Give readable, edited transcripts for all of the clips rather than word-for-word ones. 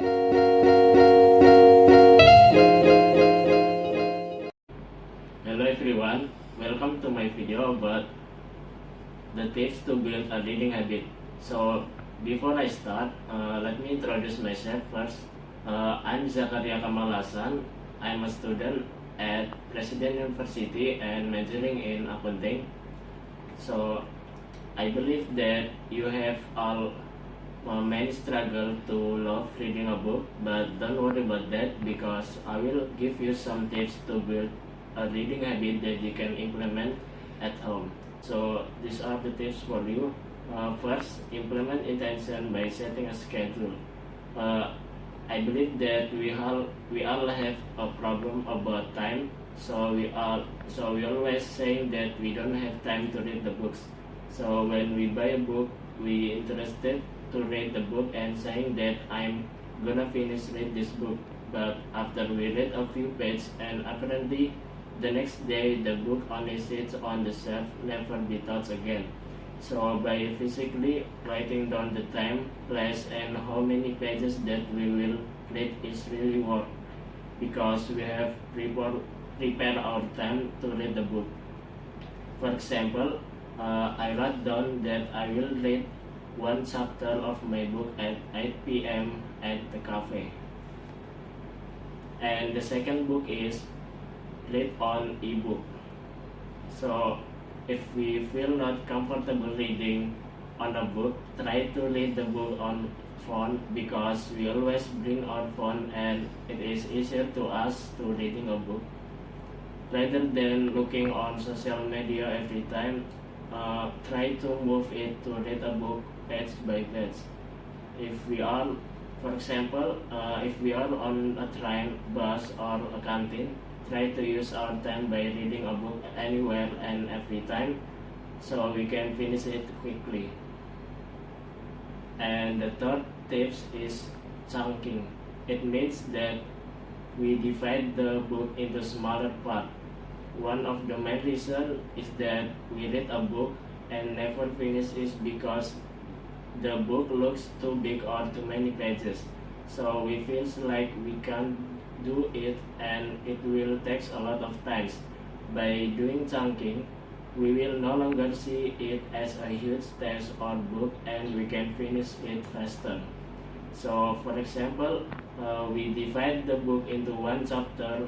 Hello everyone, welcome to my video about the tips to build a reading habit. So before I start, let me introduce myself first. I'm Zakaria Kamal Hasan. I'm a student at President University and majoring in accounting. So I believe that you have all many struggle to love reading a book, but don't worry about that because I will give you some tips to build a reading habit that you can implement at home. So these are the tips for you. First, implement intention by setting a schedule. Uh, I believe that we all have a problem about time. So we always saying that we don't have time to read the books. So when we buy a book, we interested to read the book and saying that I'm gonna finish read this book. But after we read a few pages and apparently the next day the book only sits on the shelf, never be touched again. So by physically writing down the time, place and how many pages that we will read is really work because we have prepared our time to read the book. For example, I wrote down that I will read one chapter of my book at 8 p.m. at the cafe. And the second book is read on ebook. So if we feel not comfortable reading on a book, try to read the book on phone because we always bring our phone and it is easier to us to reading a book rather than looking on social media every time. Try to move it to read a book page by page. If we are, for example, if we are on a train, bus, or a canteen, try to use our time by reading a book anywhere and every time so we can finish it quickly. And the third tips is chunking. It means that we divide the book into smaller parts. One of the main reasons is that we read a book and never finish it because the book looks too big or too many pages. So we feel like we can't do it and it will take a lot of time. By doing chunking, we will no longer see it as a huge text or book and we can finish it faster. So for example, we divide the book into one chapter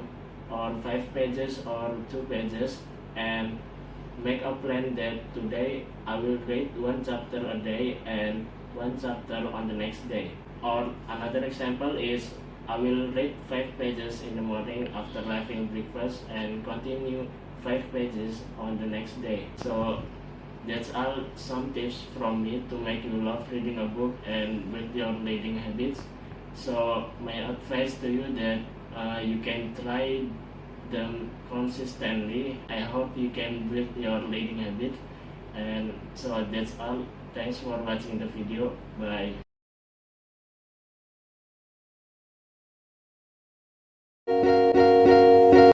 or 5 pages or 2 pages and make a plan that today I will read one chapter a day and one chapter on the next day. Or another example is I will read 5 pages in the morning after having breakfast and continue 5 pages on the next day. So that's all some tips from me to make you love reading a book and build your reading habits. So my advice to you that you can try them consistently. I hope you can build your reading habit. And so that's all. Thanks for watching the video. Bye.